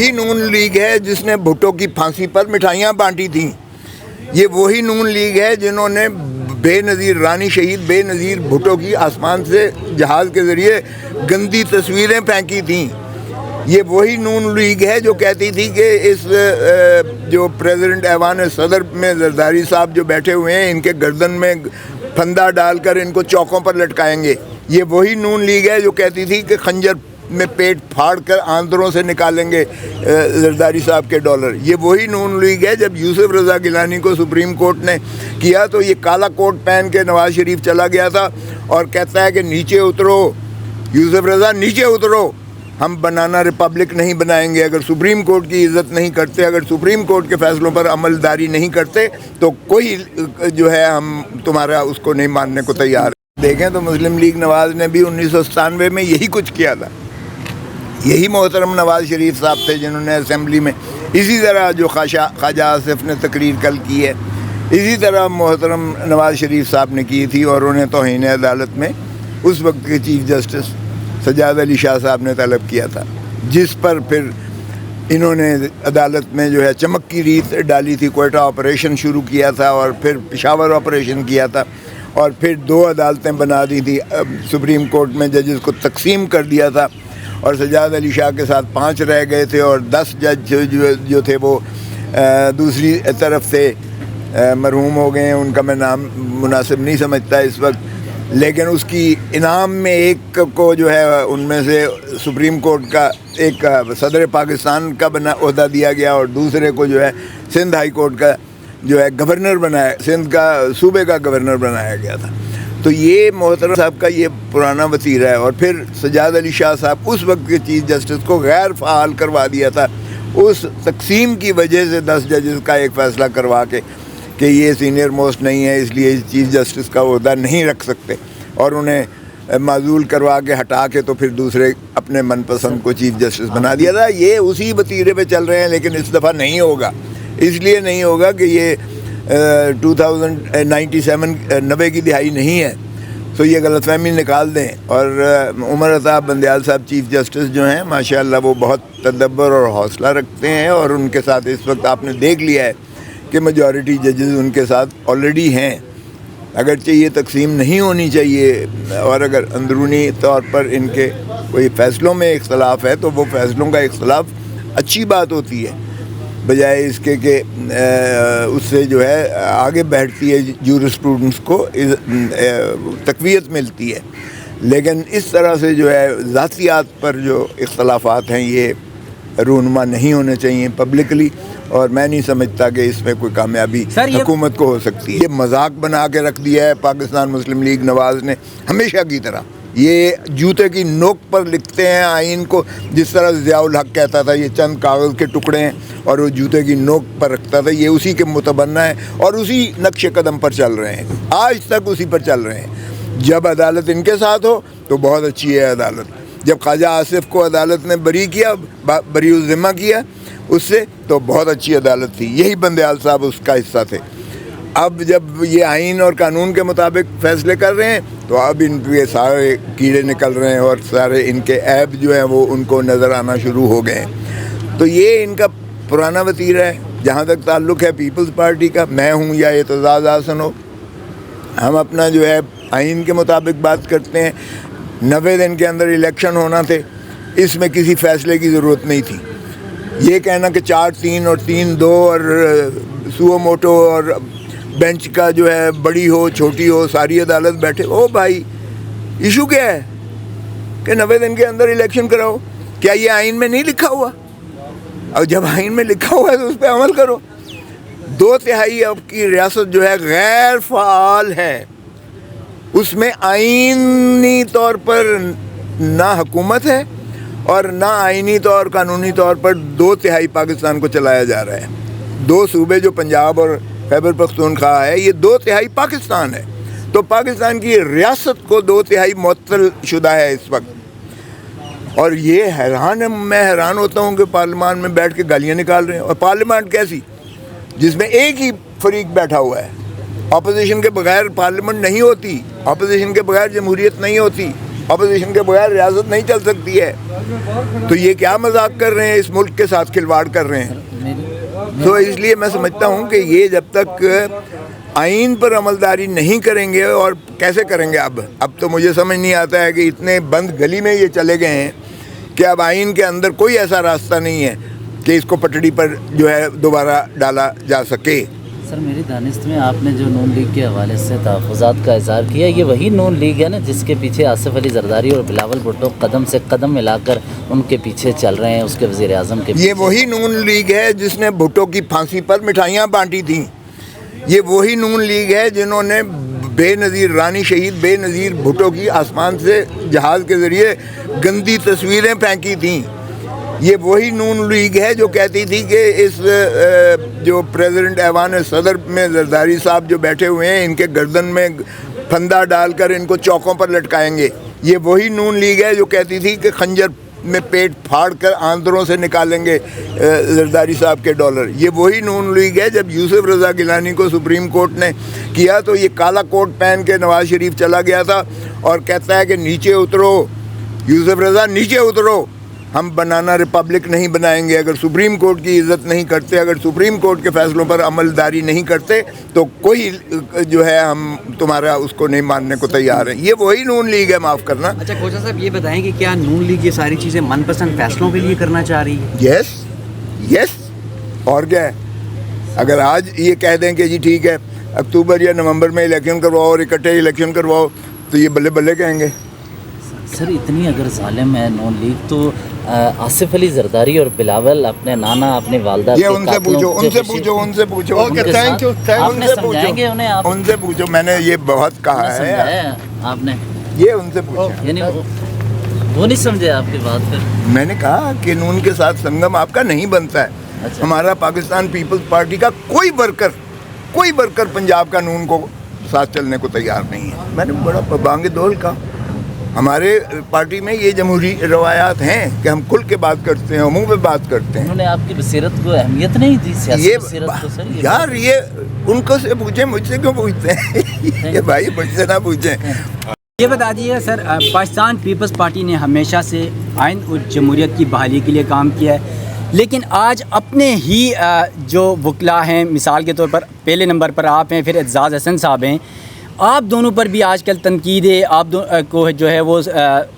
یہی نون لیگ ہے جس نے بھٹو کی پھانسی پر مٹھائیاں بانٹی تھیں. یہ وہی نون لیگ ہے جنہوں نے بے نظیر رانی شہید بے نظیر بھٹو کی آسمان سے جہاز کے ذریعے گندی تصویریں پھینکی تھیں. یہ وہی نون لیگ ہے جو کہتی تھی کہ اس جو پریزیڈنٹ ایوان صدر میں زرداری صاحب جو بیٹھے ہوئے ہیں ان کے گردن میں پھندا ڈال کر ان کو چوکوں پر لٹکائیں گے. یہ وہی نون لیگ ہے جو کہتی تھی کہ خنجر میں پیٹ پھاڑ کر آندروں سے نکالیں گے زرداری صاحب کے ڈالر. یہ وہی نون لیگ ہے. جب یوسف رضا گیلانی کو سپریم کورٹ نے کیا تو یہ کالا کوٹ پہن کے نواز شریف چلا گیا تھا اور کہتا ہے کہ نیچے اترو یوسف رضا، نیچے اترو، ہم بنانا ریپبلک نہیں بنائیں گے. اگر سپریم کورٹ کی عزت نہیں کرتے، اگر سپریم کورٹ کے فیصلوں پر عمل داری نہیں کرتے تو کوئی جو ہے ہم تمہارا اس کو نہیں ماننے کو تیار. دیکھیں تو مسلم لیگ نواز نے بھی 1997 میں یہی کچھ کیا تھا. یہی محترم نواز شریف صاحب تھے جنہوں نے اسمبلی میں اسی طرح جو خواجہ آصف نے تقریر کل کی ہے اسی طرح محترم نواز شریف صاحب نے کی تھی، اور انہیں توہین عدالت میں اس وقت کے چیف جسٹس سجاد علی شاہ صاحب نے طلب کیا تھا، جس پر پھر انہوں نے عدالت میں جو ہے چمک کی ریت ڈالی تھی. کوئٹہ آپریشن شروع کیا تھا اور پھر پشاور آپریشن کیا تھا اور پھر 2 عدالتیں بنا دی تھی. سپریم کورٹ میں ججز کو تقسیم کر دیا تھا اور سجاد علی شاہ کے ساتھ 5 رہ گئے تھے اور 10 جج جو تھے وہ دوسری طرف سے مرحوم ہو گئے ہیں. ان کا میں نام مناسب نہیں سمجھتا اس وقت، لیکن اس کی انعام میں ایک کو جو ہے ان میں سے سپریم کورٹ کا ایک صدر پاکستان کا عہدہ دیا گیا اور دوسرے کو جو ہے سندھ ہائی کورٹ کا جو ہے گورنر بنایا، سندھ کا صوبے کا گورنر بنایا گیا تھا. تو یہ محترم صاحب کا یہ پرانا وتیرہ ہے. اور پھر سجاد علی شاہ صاحب اس وقت کے چیف جسٹس کو غیر فعال کروا دیا تھا اس تقسیم کی وجہ سے. 10 ججز کا ایک فیصلہ کروا کے کہ یہ سینئر موسٹ نہیں ہے اس لیے چیف جسٹس کا عہدہ نہیں رکھ سکتے، اور انہیں معزول کروا کے ہٹا کے تو پھر دوسرے اپنے من پسند کو چیف جسٹس بنا دیا تھا. یہ اسی وتیرے پہ چل رہے ہیں، لیکن اس دفعہ نہیں ہوگا. اس لیے نہیں ہوگا کہ یہ 90 کی دہائی نہیں ہے، تو یہ غلط فہمی نکال دیں. اور عمر عطا بندیال صاحب چیف جسٹس جو ہیں ماشاءاللہ وہ بہت تدبر اور حوصلہ رکھتے ہیں، اور ان کے ساتھ اس وقت آپ نے دیکھ لیا ہے کہ میجورٹی ججز ان کے ساتھ آلریڈی ہیں. اگرچہ یہ تقسیم نہیں ہونی چاہیے، اور اگر اندرونی طور پر ان کے کوئی فیصلوں میں اختلاف ہے تو وہ فیصلوں کا اختلاف اچھی بات ہوتی ہے، بجائے اس کے کہ اس سے جو ہے آگے بیٹھتی ہے جورسپروڈنس کو تقویت ملتی ہے. لیکن اس طرح سے جو ہے ذاتیات پر جو اختلافات ہیں یہ رونما نہیں ہونے چاہیے پبلکلی، اور میں نہیں سمجھتا کہ اس میں کوئی کامیابی حکومت کو ہو سکتی ہے. یہ مذاق بنا کے رکھ دیا ہے پاکستان مسلم لیگ نواز نے ہمیشہ کی طرح. یہ جوتے کی نوک پر لکھتے ہیں آئین کو، جس طرح ضیاء الحق کہتا تھا یہ چند کاغذ کے ٹکڑے ہیں اور وہ جوتے کی نوک پر رکھتا تھا. یہ اسی کے متبنہ ہیں اور اسی نقش قدم پر چل رہے ہیں، آج تک اسی پر چل رہے ہیں. جب عدالت ان کے ساتھ ہو تو بہت اچھی ہے عدالت. جب خواجہ آصف کو عدالت نے بری کیا، بری الذمہ کیا اس سے، تو بہت اچھی عدالت تھی. یہی بندیال صاحب اس کا حصہ تھے. اب جب یہ آئین اور قانون کے مطابق فیصلے کر رہے ہیں تو اب ان کے سارے کیڑے نکل رہے ہیں اور سارے ان کے عیب جو ہیں وہ ان کو نظر آنا شروع ہو گئے ہیں. تو یہ ان کا پرانا وتیرہ ہے. جہاں تک تعلق ہے پیپلز پارٹی کا، میں ہوں یا اعتزاز حسن ہو، ہم اپنا جو ہے آئین کے مطابق بات کرتے ہیں. 90 دن کے اندر الیکشن ہونا تھے، اس میں کسی فیصلے کی ضرورت نہیں تھی. یہ کہنا کہ 4-3 اور 3-2 اور سو موٹو اور بینچ کا جو ہے بڑی ہو چھوٹی ہو ساری عدالت بیٹھے، او بھائی ایشو کیا ہے کہ 90 دن کے اندر الیکشن کراؤ؟ کیا یہ آئین میں نہیں لکھا ہوا؟ اور جب آئین میں لکھا ہوا ہے تو اس پہ عمل کرو. 2/3 اب کی ریاست جو ہے غیر فعال ہے، اس میں آئینی طور پر نہ حکومت ہے اور نہ آئینی طور قانونی طور پر 2/3 پاکستان کو چلایا جا رہا ہے. 2 صوبے جو پنجاب اور خیبر پختونخوا ہے یہ 2/3 پاکستان ہے. تو پاکستان کی ریاست کو 2/3 معطل شدہ ہے اس وقت. اور یہ میں حیران ہوتا ہوں کہ پارلیمان میں بیٹھ کے گالیاں نکال رہے ہیں. اور پارلیمان کیسی جس میں ایک ہی فریق بیٹھا ہوا ہے. اپوزیشن کے بغیر پارلیمنٹ نہیں ہوتی، اپوزیشن کے بغیر جمہوریت نہیں ہوتی. اپوزیشن کے بغیر ریاست نہیں چل سکتی ہے. تو یہ کیا مذاق کر رہے ہیں, اس ملک کے ساتھ کھلواڑ کر رہے ہیں. تو اس لیے میں سمجھتا ہوں کہ یہ جب تک آئین پر عملداری نہیں کریں گے, اور کیسے کریں گے اب تو مجھے سمجھ نہیں آتا ہے کہ اتنے بند گلی میں یہ چلے گئے ہیں کہ اب آئین کے اندر کوئی ایسا راستہ نہیں ہے کہ اس کو پٹڑی پر جو ہے دوبارہ ڈالا جا سکے. سر میری دانست میں آپ نے جو نون لیگ کے حوالے سے تحفظات کا اظہار کیا, یہ وہی نون لیگ ہے نا جس کے پیچھے آصف علی زرداری اور بلاول بھٹو قدم سے قدم ملا کر ان کے پیچھے چل رہے ہیں, اس کے وزیر اعظم کے پیچھے. یہ وہی نون لیگ ہے جس نے بھٹو کی پھانسی پر مٹھائیاں بانٹی تھیں. یہ وہی نون لیگ ہے جنہوں نے بے نظیر رانی شہید بے نظیر بھٹو کی آسمان سے جہاز کے ذریعے گندی تصویریں پھینکی تھیں. یہ وہی نون لیگ ہے جو کہتی تھی کہ اس جو پریزیڈنٹ ایوان صدر میں زرداری صاحب جو بیٹھے ہوئے ہیں ان کے گردن میں پھندا ڈال کر ان کو چوکوں پر لٹکائیں گے. یہ وہی نون لیگ ہے جو کہتی تھی کہ خنجر میں پیٹ پھاڑ کر آندروں سے نکالیں گے زرداری صاحب کے ڈالر. یہ وہی نون لیگ ہے. جب یوسف رضا گیلانی کو سپریم کورٹ نے کیا تو یہ کالا کوٹ پہن کے نواز شریف چلا گیا تھا اور کہتا ہے کہ نیچے اترو یوسف رضا, نیچے اترو, ہم بنانا ریپبلک نہیں بنائیں گے. اگر سپریم کورٹ کی عزت نہیں کرتے, اگر سپریم کورٹ کے فیصلوں پر عملداری نہیں کرتے تو کوئی جو ہے ہم تمہارا اس کو نہیں ماننے کو تیار ہیں. یہ وہی نون لیگ ہے, معاف کرنا. اچھا کھوسا صاحب یہ بتائیں کہ کیا نون لیگ یہ ساری چیزیں من پسند فیصلوں کے لیے کرنا چاہ رہی ہے؟ یس اور کیا ہے. اگر آج یہ کہہ دیں کہ جی ٹھیک ہے اکتوبر یا نومبر میں الیکشن کرواؤ اور اکٹھے الیکشن کرواؤ تو یہ بلے بلے کہیں گے. سر اتنی اگر ظالم ہے نون لیگ تو آصف علی زرداری اور بلاول اپنے نانا اپنے والدہ یہ ان سے پوچھو ان سے پوچھو. میں نے یہ بہت کہا ہے آپ نے, یہ ان سے پوچھو. یعنی وہ نہیں سمجھے آپ کی بات. پھر میں نے کہا کہ نون کے ساتھ سنگم آپ کا نہیں بنتا ہے. ہمارا پاکستان پیپلز پارٹی کا کوئی ورکر پنجاب کا نون کو ساتھ چلنے کو تیار نہیں ہے. میں نے بڑا بانگ دول کہا. ہمارے پارٹی میں یہ جمہوری روایات ہیں کہ ہم کھل کے بات کرتے ہیں, منہ پہ بات کرتے ہیں. انہوں نے آپ کی بصیرت کو اہمیت نہیں دی, سیاسی بصیرت کو. سر یار یہ ان کو سے پوچھیں, مجھ سے کیوں پوچھتے ہیں؟ یہ بھائی مجھ سے نہ پوچھیں. یہ بتا دیجیے سر, پاکستان پیپلز پارٹی نے ہمیشہ سے آئین اور جمہوریت کی بحالی کے لیے کام کیا ہے, لیکن آج اپنے ہی جو وکلا ہیں, مثال کے طور پر پہلے نمبر پر آپ ہیں, پھر اعتزاز حسن صاحب ہیں, آپ دونوں پر بھی آج کل تنقید ہے. آپ کو جو ہے وہ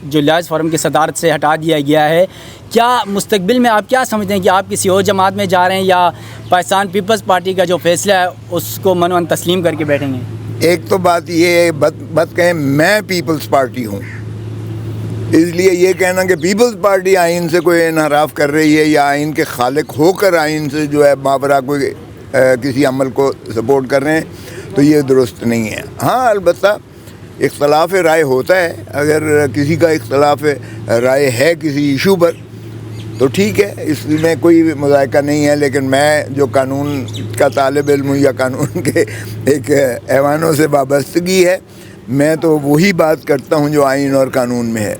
جو لائز فورم کی صدارت سے ہٹا دیا گیا ہے. کیا مستقبل میں آپ کیا سمجھتے ہیں کہ آپ کسی اور جماعت میں جا رہے ہیں یا پاکستان پیپلز پارٹی کا جو فیصلہ ہے اس کو منوان تسلیم کر کے بیٹھیں گے؟ ایک تو بات یہ بات کہیں میں پیپلز پارٹی ہوں, اس لیے یہ کہنا کہ پیپلز پارٹی آئین سے کوئی انحراف کر رہی ہے یا آئین کے خالق ہو کر آئین سے جو ہے ماورا کوئی کسی عمل کو سپورٹ کر رہے ہیں تو یہ درست نہیں ہے. ہاں البتہ اختلاف رائے ہوتا ہے. اگر کسی کا اختلاف رائے ہے کسی ایشو پر تو ٹھیک ہے, اس میں کوئی مذائقہ نہیں ہے. لیکن میں جو قانون کا طالب علم ہوں یا قانون کے ایک ایوانوں سے وابستگی ہے, میں تو وہی بات کرتا ہوں جو آئین اور قانون میں ہے.